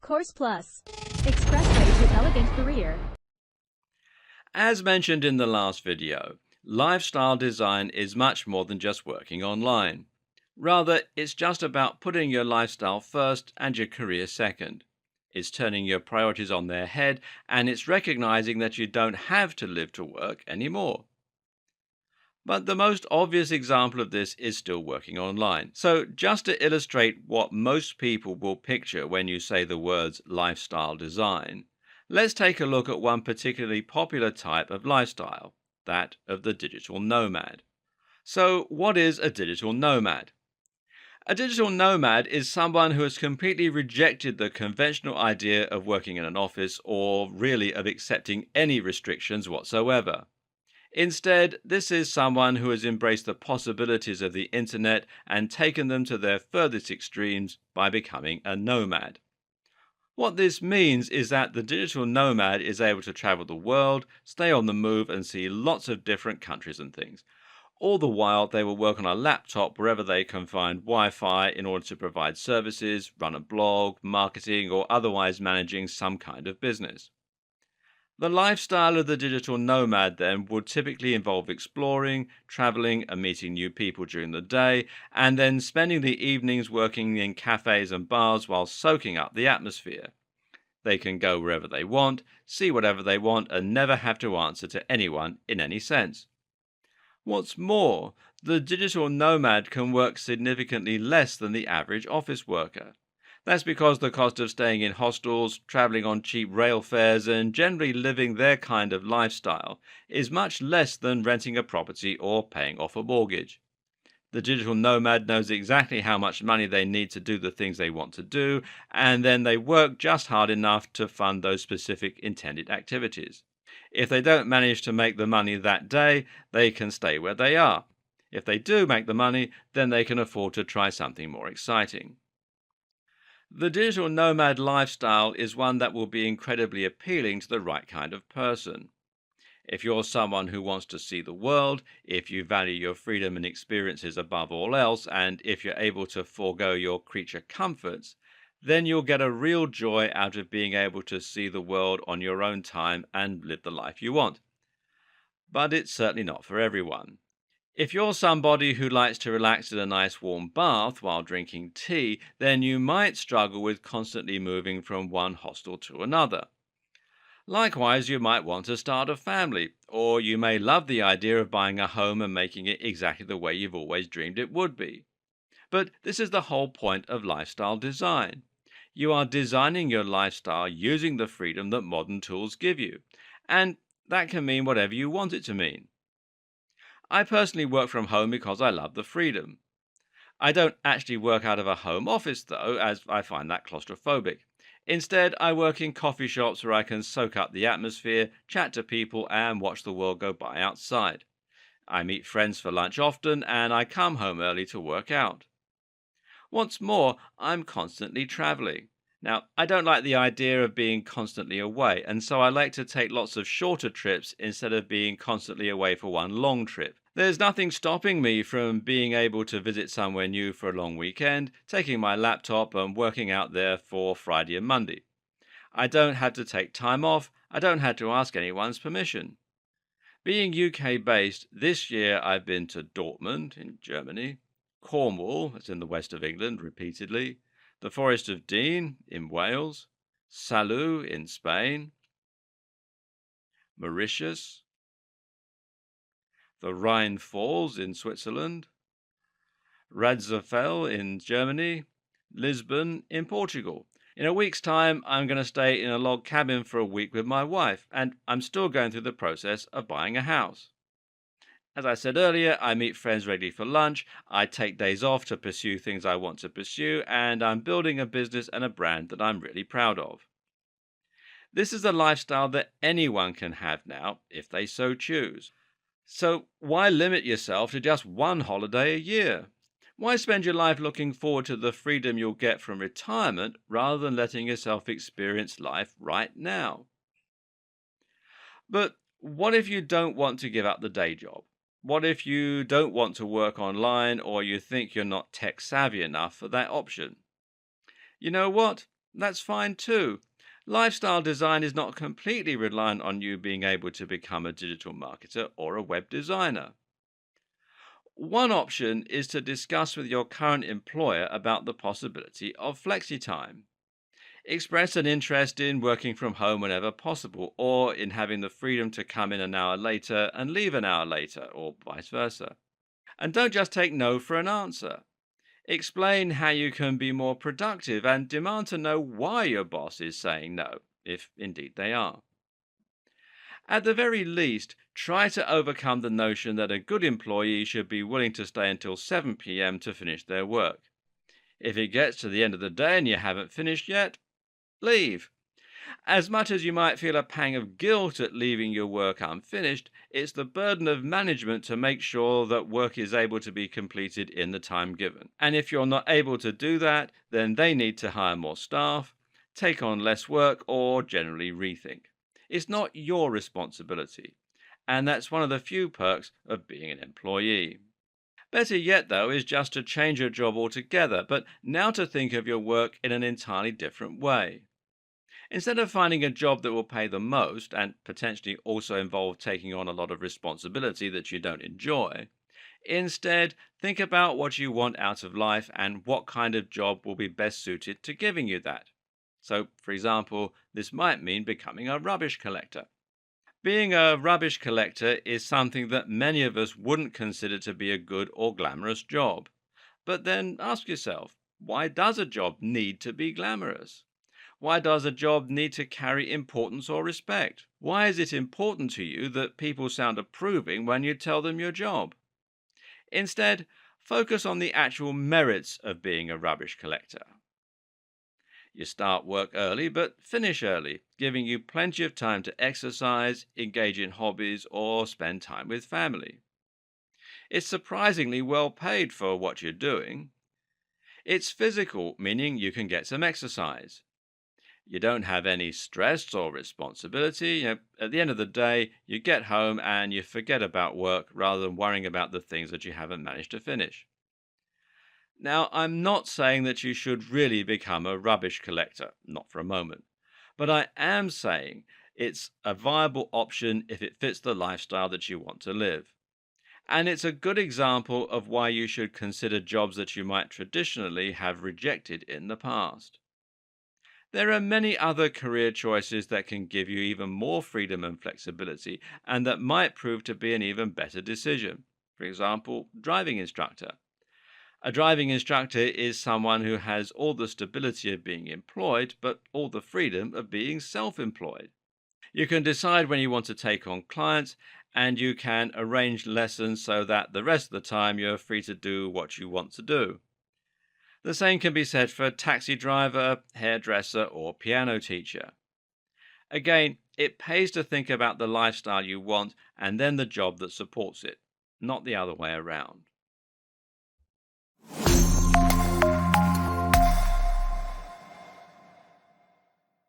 Course Plus. Expressway to elegant career. As mentioned in the last video, lifestyle design is much more than just working online. Rather, it's just about putting your lifestyle first and your career second. It's turning your priorities on their head, and it's recognizing that you don't have to live to work anymore. But the most obvious example of this is still working online. So, just to illustrate what most people will picture when you say the words lifestyle design, let's take a look at one particularly popular type of lifestyle, that of the digital nomad. So, what is a digital nomad? A digital nomad is someone who has completely rejected the conventional idea of working in an office or really of accepting any restrictions whatsoever. Instead, this is someone who has embraced the possibilities of the internet and taken them to their furthest extremes by becoming a nomad. What this means is that the digital nomad is able to travel the world, stay on the move, and see lots of different countries and things. All the while, they will work on a laptop wherever they can find Wi Fi in order to provide services, run a blog, marketing, or otherwise managing some kind of business. The lifestyle of the digital nomad then would typically involve exploring, traveling, and meeting new people during the day, and then spending the evenings working in cafes and bars while soaking up the atmosphere. They can go wherever they want, see whatever they want, and never have to answer to anyone in any sense. What's more, the digital nomad can work significantly less than the average office worker. That's because the cost of staying in hostels, traveling on cheap rail fares, and generally living their kind of lifestyle is much less than renting a property or paying off a mortgage. The digital nomad knows exactly how much money they need to do the things they want to do, and then they work just hard enough to fund those specific intended activities. If they don't manage to make the money that day, they can stay where they are. If they do make the money, then they can afford to try something more exciting. The digital nomad lifestyle is one that will be incredibly appealing to the right kind of person. If you're someone who wants to see the world, if you value your freedom and experiences above all else, and if you're able to forego your creature comforts, then you'll get a real joy out of being able to see the world on your own time and live the life you want. But it's certainly not for everyone. If you're somebody who likes to relax in a nice warm bath while drinking tea, then you might struggle with constantly moving from one hostel to another. Likewise, you might want to start a family, or you may love the idea of buying a home and making it exactly the way you've always dreamed it would be. But this is the whole point of lifestyle design. You are designing your lifestyle using the freedom that modern tools give you, and that can mean whatever you want it to mean. I personally work from home because I love the freedom. I don't actually work out of a home office, though, as I find that claustrophobic. Instead, I work in coffee shops where I can soak up the atmosphere, chat to people, and watch the world go by outside. I meet friends for lunch often, and I come home early to work out. What's more, I'm constantly traveling. Now, I don't like the idea of being constantly away, and so I like to take lots of shorter trips instead of being constantly away for one long trip. There's nothing stopping me from being able to visit somewhere new for a long weekend, taking my laptop and working out there for Friday and Monday. I don't have to take time off, I don't have to ask anyone's permission. Being UK based, this year I've been to Dortmund in Germany, Cornwall, that's in the west of England, repeatedly, the Forest of Dean in Wales, Salou in Spain, Mauritius, the Rhine Falls in Switzerland, Radzafel in Germany, Lisbon in Portugal. In a week's time, I'm going to stay in a log cabin for a week with my wife, and I'm still going through the process of buying a house. As I said earlier, I meet friends regularly for lunch, I take days off to pursue things I want to pursue, and I'm building a business and a brand that I'm really proud of. This is a lifestyle that anyone can have now, if they so choose. So why limit yourself to just one holiday a year? Why spend your life looking forward to the freedom you'll get from retirement rather than letting yourself experience life right now? But what if you don't want to give up the day job? What if you don't want to work online or you think you're not tech savvy enough for that option? You know what? That's fine too. Lifestyle design is not completely reliant on you being able to become a digital marketer or a web designer. One option is to discuss with your current employer about the possibility of flexi time. Express an interest in working from home whenever possible, or in having the freedom to come in an hour later and leave an hour later, or vice versa. And don't just take no for an answer. Explain how you can be more productive and demand to know why your boss is saying no, if indeed they are. At the very least, try to overcome the notion that a good employee should be willing to stay until 7 p.m. to finish their work. If it gets to the end of the day and you haven't finished yet, leave. As much as you might feel a pang of guilt at leaving your work unfinished, it's the burden of management to make sure that work is able to be completed in the time given. And if you're not able to do that, then they need to hire more staff, take on less work, or generally rethink. It's not your responsibility. And that's one of the few perks of being an employee. Better yet, though, is just to change your job altogether, but now to think of your work in an entirely different way. Instead of finding a job that will pay the most and potentially also involve taking on a lot of responsibility that you don't enjoy, instead think about what you want out of life and what kind of job will be best suited to giving you that. So, for example, this might mean becoming a rubbish collector. Being a rubbish collector is something that many of us wouldn't consider to be a good or glamorous job. But then ask yourself, why does a job need to be glamorous? Why does a job need to carry importance or respect? Why is it important to you that people sound approving when you tell them your job? Instead, focus on the actual merits of being a rubbish collector. You start work early but finish early, giving you plenty of time to exercise, engage in hobbies, or spend time with family. It's surprisingly well paid for what you're doing. It's physical, meaning you can get some exercise. You don't have any stress or responsibility. At the end of the day, you get home and you forget about work rather than worrying about the things that you haven't managed to finish. Now, I'm not saying that you should really become a rubbish collector, not for a moment. But I am saying it's a viable option if it fits the lifestyle that you want to live. And it's a good example of why you should consider jobs that you might traditionally have rejected in the past. There are many other career choices that can give you even more freedom and flexibility, and that might prove to be an even better decision. For example, driving instructor. A driving instructor is someone who has all the stability of being employed, but all the freedom of being self employed. You can decide when you want to take on clients, and you can arrange lessons so that the rest of the time you're free to do what you want to do. The same can be said for a taxi driver, hairdresser, or piano teacher. Again, it pays to think about the lifestyle you want and then the job that supports it, not the other way around.